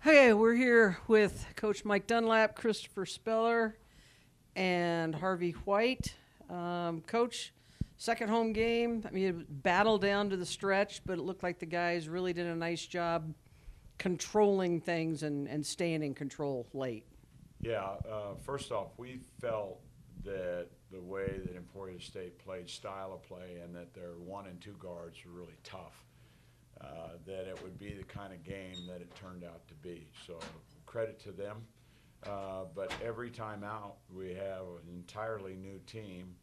Hey, we're here with Coach Mike Dunlap, Christopher Speller, and Harvey White. Coach, second home game. I mean, it battled down to the stretch, but it looked like the guys really did a nice job controlling things and staying in control late. Yeah, first off, we felt that the way that Emporia State played, style of play, and that their 1 and 2 guards were really tough, that it would be the kind of game that it turned out to be. So credit to them. But every time out, we have an entirely new team,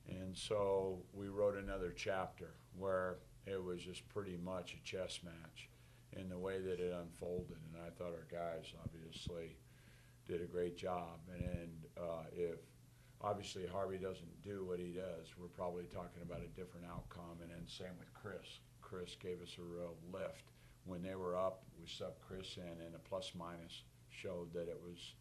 and so we wrote another chapter where it was just pretty much a chess match in the way that it unfolded. And I thought our guys obviously did a great job. And if obviously Harvey doesn't do what he does, we're probably talking about a different outcome. And then same with Chris. Chris gave us a real lift. When they were up, we subbed Chris in, and a plus-minus showed that it was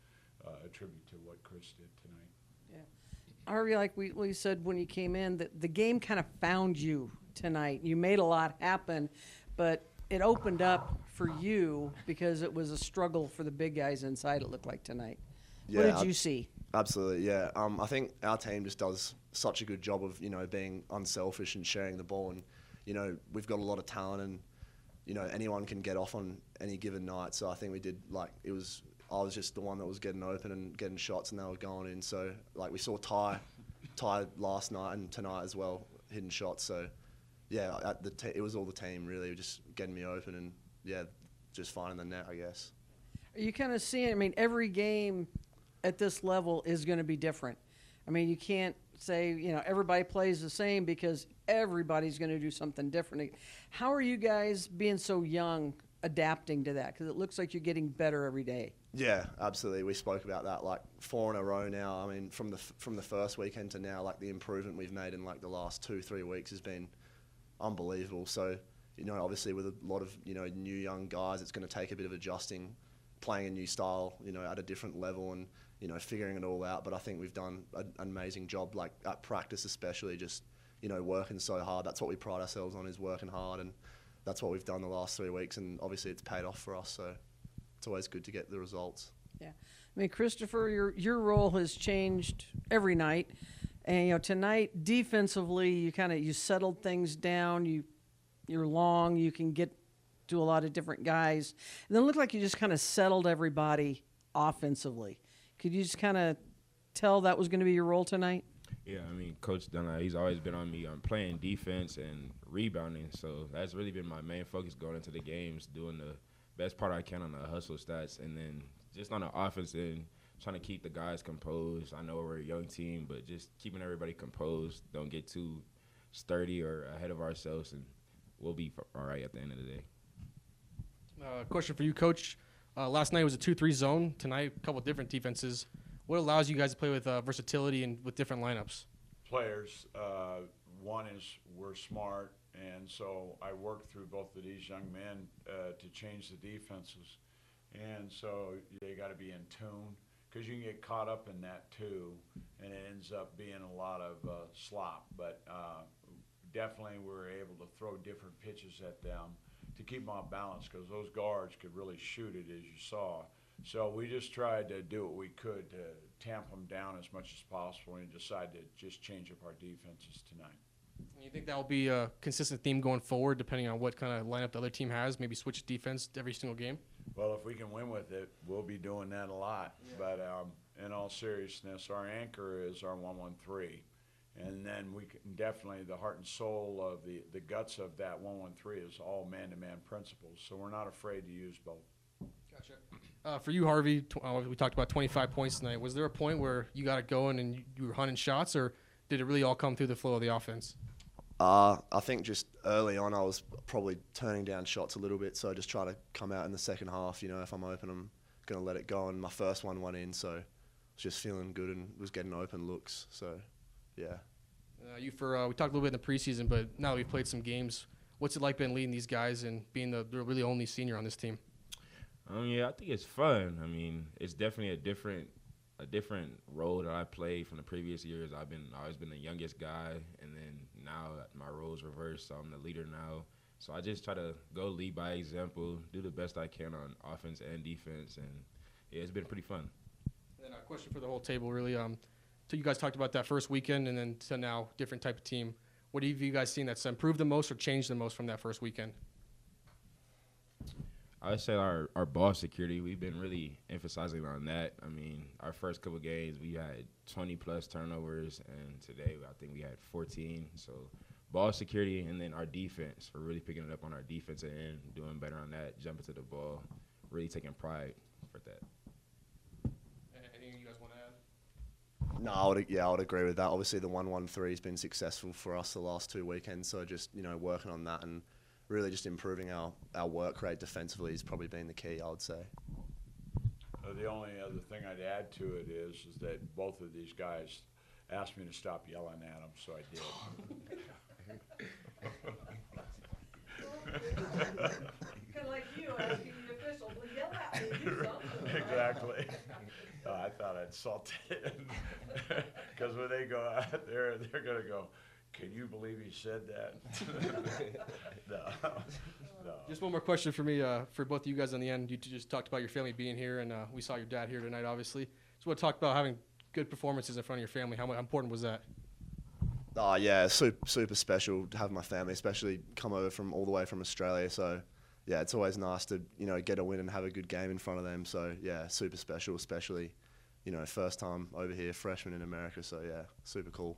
a tribute to what Chris did tonight. Yeah. Harvey, like we said when you came in, the game kind of found you tonight. You made a lot happen, but it opened up for you because it was a struggle for the big guys inside, it looked like tonight. Yeah, what did you see? Absolutely, yeah. I think our team just does such a good job of, being unselfish and sharing the ball. And, we've got a lot of talent and, anyone can get off on any given night. So I think we did, I was just the one that was getting open and getting shots, and they were going in. So, we saw Ty last night and tonight as well, hitting shots. So, yeah, it was all the team, really, just getting me open and, yeah, just finding the net, I guess. Are you kind of seeing, every game at this level is going to be different. You can't say, everybody plays the same because everybody's going to do something different. How are you guys, being so young, adapting to that? Because it looks like you're getting better every day. Yeah, absolutely. We spoke about that 4 in a row now. From the first weekend to now, the improvement we've made in the last 2-3 weeks has been unbelievable. So, obviously with a lot of, new young guys, it's going to take a bit of adjusting, playing a new style, at a different level and, figuring it all out. But I think we've done an amazing job, at practice especially, just, working so hard. That's what we pride ourselves on, is working hard, and that's what we've done the last 3 weeks, and obviously it's paid off for us, so it's always good to get the results. Yeah. Christopher, your role has changed every night. And, tonight, defensively, you settled things down. You're long. You can get to a lot of different guys. And then it looked like you just kind of settled everybody offensively. Could you just kind of tell that was going to be your role tonight? Yeah, Coach Dunlap, he's always been on me on playing defense and rebounding. So that's really been my main focus going into the games, doing the best part I can on the hustle stats. And then just on the offense and trying to keep the guys composed. I know we're a young team, but just keeping everybody composed. Don't get too sturdy or ahead of ourselves, and we'll be all right at the end of the day. Question for you, Coach. Last night was a 2-3 zone. Tonight, a couple different defenses. What allows you guys to play with versatility and with different lineups? Players. One is we're smart, and so I worked through both of these young men to change the defenses. And so they got to be in tune, because you can get caught up in that too, and it ends up being a lot of slop. But definitely we're able to throw different pitches at them to keep them off balance, because those guards could really shoot it, as you saw. So we just tried to do what we could to tamp them down as much as possible, and decide to just change up our defenses tonight. You think that will be a consistent theme going forward, depending on what kind of lineup the other team has? Maybe switch defense every single game? Well, if we can win with it, we'll be doing that a lot. Yeah. But in all seriousness, our anchor is our 1-1-3. And then we can definitely, the heart and soul of the guts of that 1-1-3 is all man-to-man principles. So we're not afraid to use both. Gotcha. For you, Harvey, we talked about 25 points tonight. Was there a point where you got it going and you were hunting shots, or did it really all come through the flow of the offense? I think just early on I was probably turning down shots a little bit, so I just try to come out in the second half. If I'm open, I'm going to let it go. And my first one went in, so I was just feeling good and was getting open looks. So, yeah. We talked a little bit in the preseason, but now that we've played some games, what's it like been leading these guys and being the really only senior on this team? Yeah, I think it's fun. It's definitely a different a different role that I played from the previous years. I've always been the youngest guy, and then now my role's reversed, so I'm the leader now. So I just try to go lead by example, do the best I can on offense and defense, and yeah, it's been pretty fun. And then a question for the whole table, really. So you guys talked about that first weekend, and then to now, different type of team. What have you guys seen that's improved the most or changed the most from that first weekend? I would say our ball security, we've been really emphasizing on that. I mean, our first couple games, we had 20-plus turnovers, and today I think we had 14. So ball security, and then our defense, we're really picking it up on our defensive end, doing better on that, jumping to the ball, really taking pride for that. Anything you guys want to add? No, I would agree with that. Obviously, the 1-1-3 has been successful for us the last 2 weekends, so just, working on that and really just improving our work rate defensively has probably been the key, I would say. The only other thing I'd add to it is that both of these guys asked me to stop yelling at them, so I did. Kind of like you asking the official, well, yell at me, do something. Exactly. I thought I'd salt it because when they go out there, they're going to go, can you believe he said that? No. Just one more question for me, for both of you guys on the end. You just talked about your family being here, and we saw your dad here tonight, obviously. So we'll talk about having good performances in front of your family. How important was that? Oh, yeah, super special to have my family, especially come over from all the way from Australia. So, yeah, it's always nice to, get a win and have a good game in front of them. So, yeah, super special, especially, first time over here, freshman in America. So, yeah, super cool.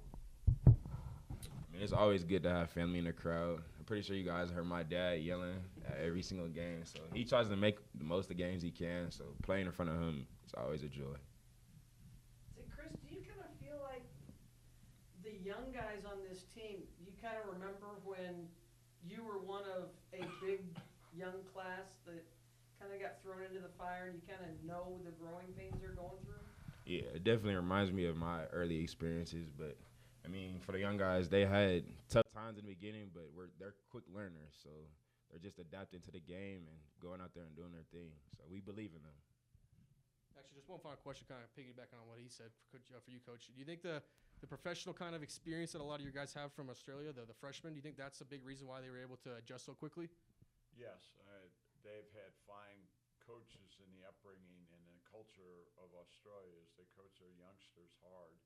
I mean, it's always good to have family in the crowd. I'm pretty sure you guys heard my dad yelling at every single game. So he tries to make the most of the games he can. So playing in front of him is always a joy. Say, Chris, do you kind of feel like the young guys on this team, you kind of remember when you were one of a big young class that kind of got thrown into the fire and you kind of know the growing pains they're going through? Yeah, it definitely reminds me of my early experiences, but I mean, for the young guys, they had tough times in the beginning, but they're quick learners, so they're just adapting to the game and going out there and doing their thing. So we believe in them. Actually, just one final question, kind of piggybacking on what he said for you, Coach. Do you think the professional kind of experience that a lot of your guys have from Australia, the freshmen, do you think that's a big reason why they were able to adjust so quickly? Yes, they've had fine coaches in the upbringing and the culture of Australia is they coach their youngsters hard.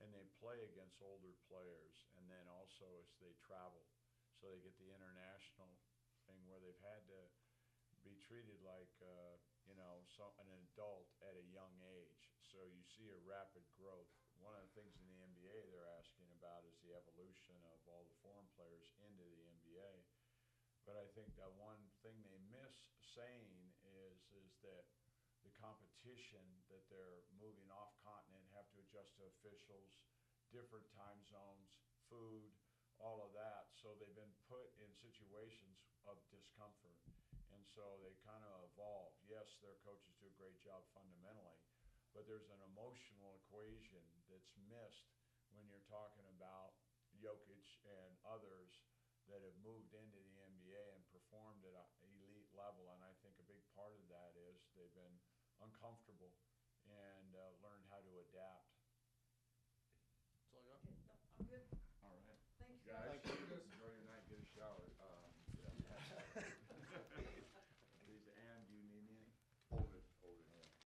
And they play against older players, and then also as they travel. So they get the international thing where they've had to be treated like, an adult at a young age. So you see a rapid growth. One of the things in the NBA they're asking about is the evolution of all the foreign players into the NBA. But I think that one thing they miss saying is that the competition that they're moving off continent have to adjust to officials, different time zones, food, all of that. So they've been put in situations of discomfort. And so they kind of evolve. Yes, their coaches do a great job fundamentally, but there's an emotional equation that's missed when you're talking about Jokic and others that have moved into the NBA and performed at an elite level. And I think a big part of that is they've been uncomfortable